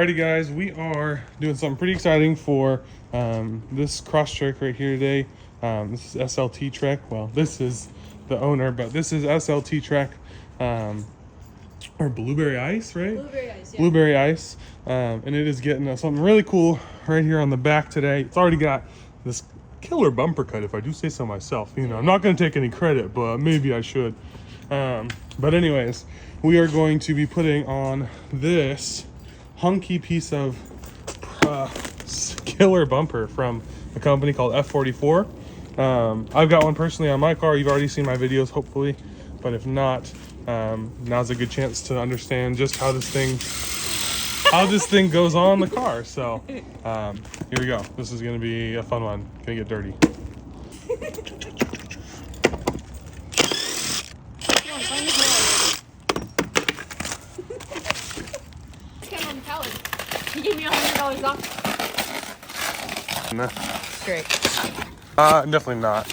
Alrighty guys, we are doing something pretty exciting for this crosstrek right here today. This is SLT Trek. Well, this is the owner, but this is SLT Trek, or Blueberry Ice, right? Blueberry Ice, yeah. Blueberry Ice, and it is getting something really cool right here on the back today. It's already got this killer bumper cut, if I do say so myself. You know, I'm not going to take any credit, but maybe I should. But anyways, we are going to be putting on this hunky piece of killer bumper from a company called F44. I've got one personally on my car. You've already seen my videos, hopefully, but if not, now's a good chance to understand just how this thing goes on the car. So here we go. This is gonna be a fun one. Gonna get dirty. He gave me $100 off. Nah. Great. Definitely not.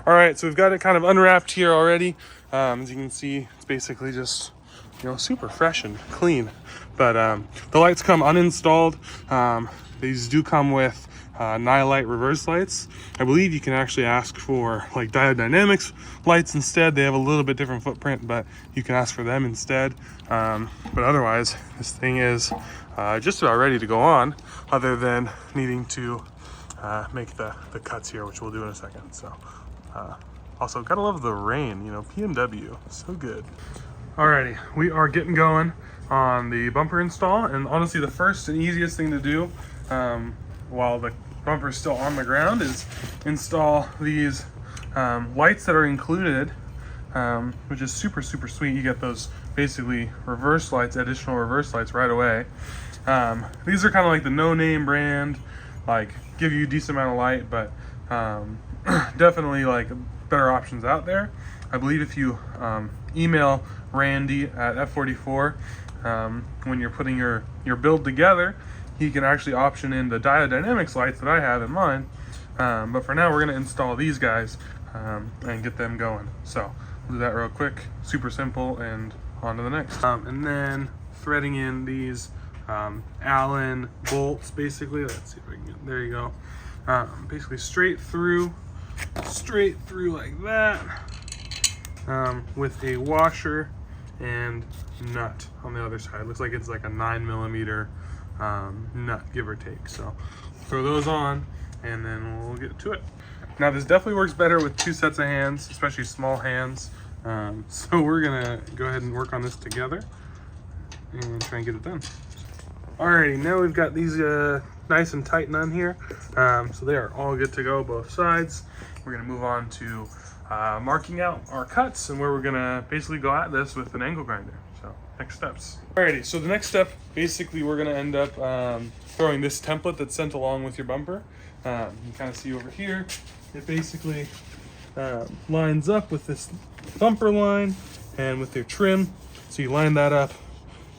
All right, so we've got it kind of unwrapped here already. As you can see, it's basically just, you know, super fresh and clean. But the lights come uninstalled. These do come with Nightlight reverse lights. I believe you can actually ask for like diode dynamics lights instead. They have a little bit different footprint, but you can ask for them instead. But otherwise, this thing is just about ready to go on, other than needing to make the cuts here, which we'll do in a second. So also gotta love the rain, you know, PMW, so good. Alrighty, we are getting going on the bumper install, and honestly the first and easiest thing to do while the bumper is still on the ground is install these lights that are included, which is super sweet. You get those basically reverse lights, additional reverse lights right away. These are kind of like the no-name brand, like give you a decent amount of light, but definitely like better options out there. I believe if you email Randy at F44 when you're putting your build together, he can actually option in the diode dynamics lights that I have in mine. But for now, we're going to install these guys and get them going. So we'll do that real quick, super simple, and on to the next. And then threading in these Allen bolts, basically. Let's see if I can get, there you go. Basically straight through like that, with a washer and nut on the other side. Looks like it's like a 9mm nut, give or take. So throw those on and then we'll get to it. Now this definitely works better with two sets of hands, especially small hands. So we're gonna go ahead and work on this together and try and get it done. Alrighty, now we've got these nice and tight on here. So they are all good to go, both sides. We're gonna move on to marking out our cuts and where we're gonna basically go at this with an angle grinder. So next steps. Alrighty, so the next step, basically we're gonna end up throwing this template that's sent along with your bumper. You can kind of see over here, it basically lines up with this bumper line and with your trim. So you line that up,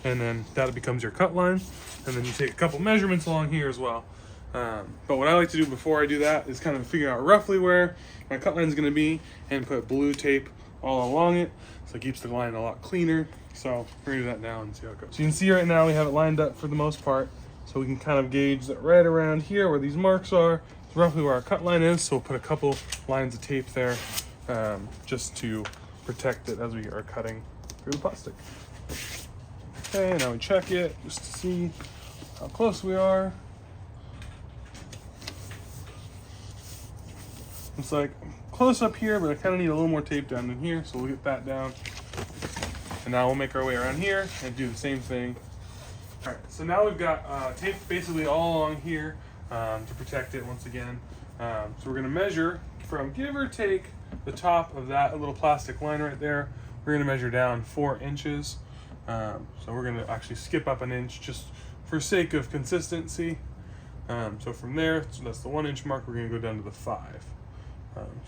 and then that becomes your cut line. And then you take a couple measurements along here as well. But what I like to do before I do that is kind of figure out roughly where my cut line is going to be and put blue tape all along it, so it keeps the line a lot cleaner. So we're going to do that now and see how it goes. So you can see right now we have it lined up for the most part, so we can kind of gauge that right around here where these marks are. It's roughly where our cut line is, so we'll put a couple lines of tape there just to protect it as we are cutting through the plastic. Okay, now we check it just to see how close we are. It's like close up here, but I kind of need a little more tape down in here, so we'll get that down. And now we'll make our way around here and do the same thing. All right, so now we've got tape basically all along here to protect it once again. So we're gonna measure from, give or take, the top of that little plastic line right there. We're gonna measure down 4 inches. So we're gonna actually skip up an inch just for sake of consistency. So from there, so that's the 1 inch mark, we're gonna go down to the 5.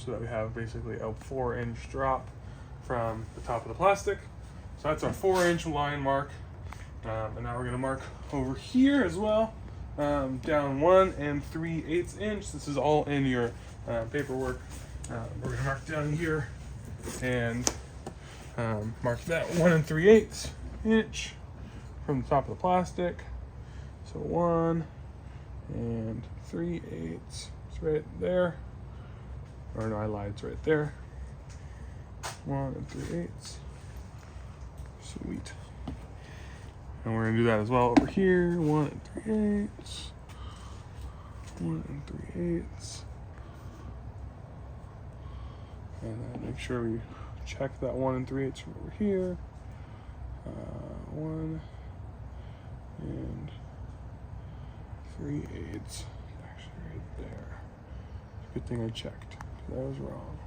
So that we have basically a 4 inch drop from the top of the plastic. So that's our 4 inch line mark. And now we're gonna mark over here as well, down 1 3/8 inch. This is all in your paperwork. We're gonna mark down here and mark that 1 3/8 inch from the top of the plastic. So 1 3/8. It's right there. Or no, I lied, it's right there. 1 3/8. Sweet. And we're gonna do that as well over here. 1 3/8. 1 3/8. And then make sure we check that 1 3/8 from over here. 1 3/8. Actually, right there. Good thing I checked. That was wrong.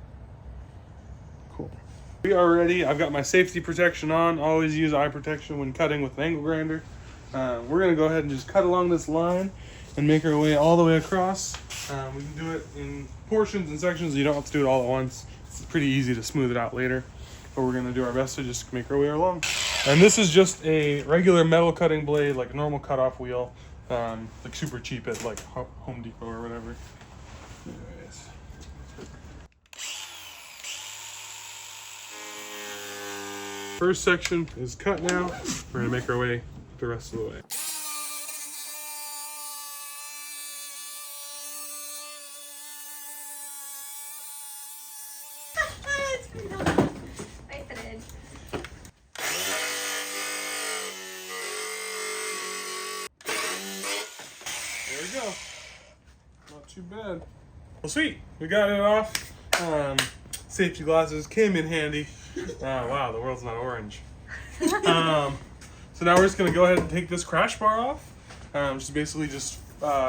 Cool. We are ready. I've got my safety protection on. Always use eye protection when cutting with an angle grinder. We're gonna go ahead and just cut along this line and make our way all the way across. We can do it in portions and sections. You don't have to do it all at once. It's pretty easy to smooth it out later, but we're gonna do our best to just make our way along. And this is just a regular metal cutting blade, like a normal cutoff wheel, like super cheap at like Home Depot or whatever. Anyways. First section is cut now. We're gonna make our way the rest of the way. There we go. Not too bad. Well, sweet. We got it off. Safety glasses came in handy. Wow, the world's not orange. So now we're just gonna go ahead and take this crash bar off. Which is basically just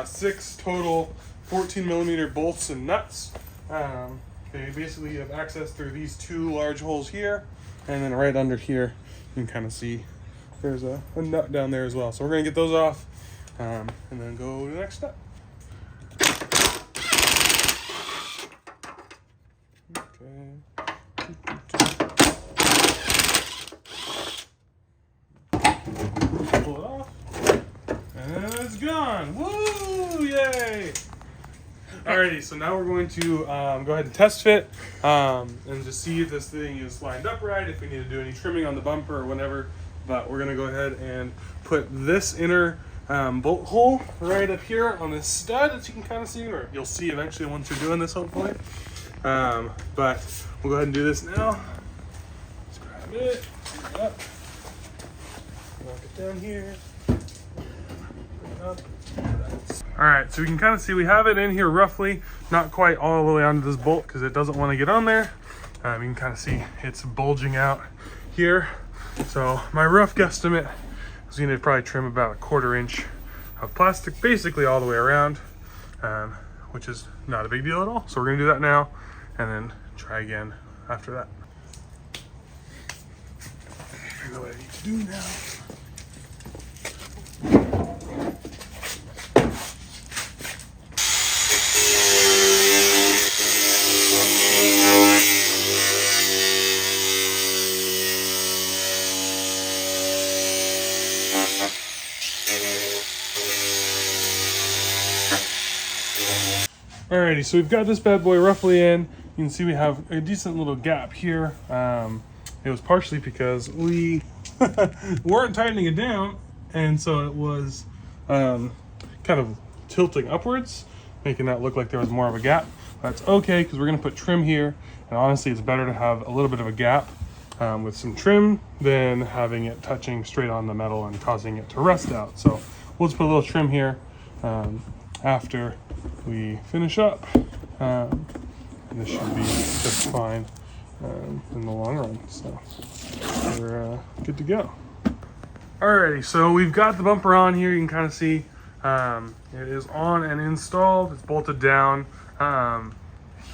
6 total 14mm bolts and nuts. They basically have access through these 2 large holes here, and then right under here you can kind of see there's a nut down there as well. So we're gonna get those off, and then go to the next step. Okay. Pull it off, and it's gone. Woo! Yay! Alrighty, so now we're going to go ahead and test fit and just see if this thing is lined up right, if we need to do any trimming on the bumper or whatever. But we're gonna go ahead and put this inner bolt hole right up here on this stud, as you can kind of see, or you'll see eventually once you're doing this, hopefully. But we'll go ahead and do this now. Let's grab it, put it up, knock it down here, put it up. All right, so we can kind of see we have it in here roughly, not quite all the way onto this bolt because it doesn't want to get on there. You can kind of see it's bulging out here. So my rough guesstimate is going to probably trim about 1/4 inch of plastic basically all the way around, which is not a big deal at all. So we're going to do that now and then try again after that. Here's what I need to do now. Alrighty, so we've got this bad boy roughly in. You can see we have a decent little gap here. It was partially because we weren't tightening it down, and so it was kind of tilting upwards, making that look like there was more of a gap. That's okay, because we're going to put trim here, and honestly it's better to have a little bit of a gap with some trim than having it touching straight on the metal and causing it to rust out. So we'll just put a little trim here after we finish up, and this should be just fine in the long run. So we're good to go. Alrighty, so we've got the bumper on here. You can kind of see it is on and installed. It's bolted down.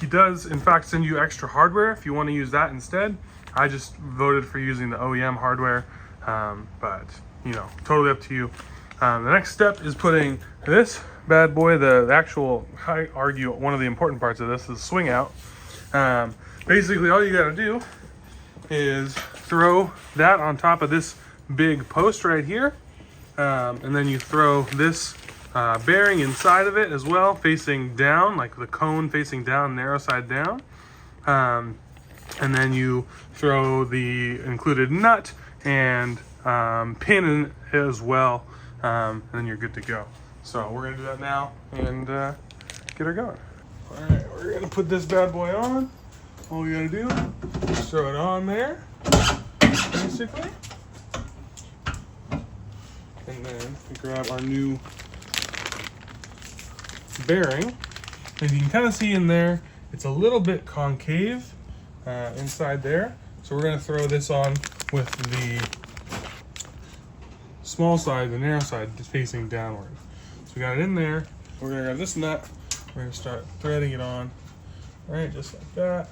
He does in fact send you extra hardware if you want to use that instead. I just voted for using the OEM hardware, but you know, totally up to you. The next step is putting this bad boy, the actual, I argue one of the important parts of this is swing out. Basically all you got to do is throw that on top of this big post right here, and then you throw this bearing inside of it as well, facing down, like the cone facing down, narrow side down, and then you throw the included nut and pin in it as well, and then you're good to go. So we're gonna do that now and get her going. All right, we're gonna put this bad boy on. All we gotta do is throw it on there, basically. And then we grab our new bearing. And you can kind of see in there, it's a little bit concave inside there. So we're gonna throw this on with the small side, the narrow side, just facing downward. So we got it in there. We're gonna grab this nut. We're gonna start threading it on. All right, just like that.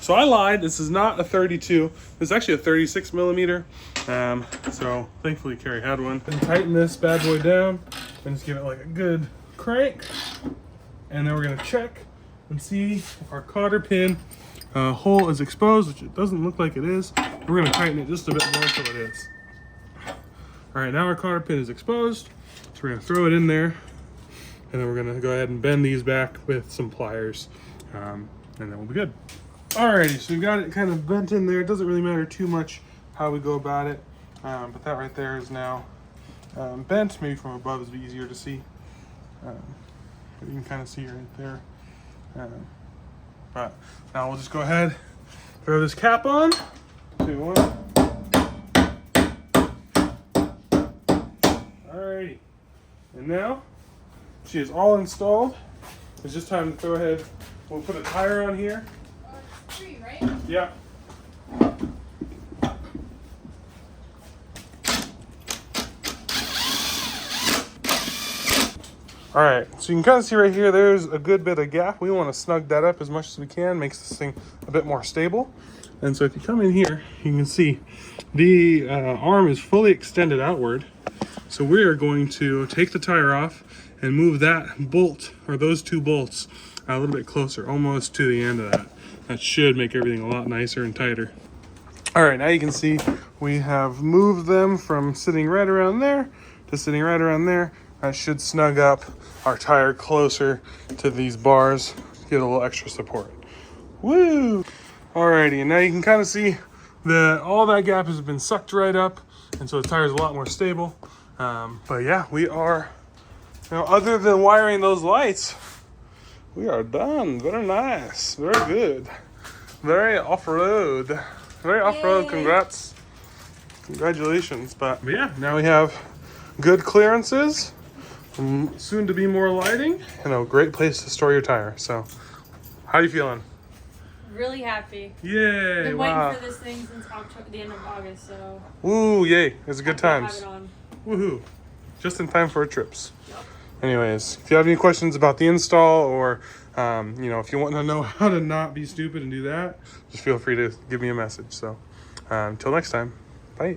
So I lied, this is not a 32. This is actually a 36 millimeter. So thankfully Carrie had one. And tighten this bad boy down and just give it like a good crank. And then we're gonna check and see if our cotter pin hole is exposed, which it doesn't look like it is. We're gonna tighten it just a bit more so it is. All right, now our cotter pin is exposed. So we're gonna throw it in there. And then we're gonna go ahead and bend these back with some pliers. And then we'll be good. Alrighty, so we've got it kind of bent in there. It doesn't really matter too much how we go about it. But that right there is now bent. Maybe from above is be easier to see. But you can kind of see right there. But now we'll just go ahead, throw this cap on. 2, 1. Alrighty. And now she is all installed. It's just time to throw ahead. We'll put a tire on here. Free, right? Yeah. All right, so you can kind of see right here, there's a good bit of gap. We want to snug that up as much as we can, makes this thing a bit more stable. And so if you come in here, you can see the arm is fully extended outward. So we are going to take the tire off and move that bolt, or those 2 bolts, a little bit closer, almost to the end of that. That should make everything a lot nicer and tighter. All right, now you can see we have moved them from sitting right around there to sitting right around there. That should snug up our tire closer to these bars, get a little extra support. Woo! Alrighty, and now you can kind of see that all that gap has been sucked right up, and so the tire is a lot more stable. But yeah, we are, other than wiring those lights, we are done. Very nice, very good, very off-road, very off-road. Yay. Congrats, congratulations. But yeah, now we have good clearances. Soon to be more lighting and a great place to store your tire. So how are you feeling? Really happy. Yay! Been Wow. waiting for this thing since the end of August, so. Woo! Yay! It's a good times. Have it on. Woohoo! Just in time for our trips. Yep. Anyways, if you have any questions about the install, or if you want to know how to not be stupid and do that, just feel free to give me a message. So until next time, bye.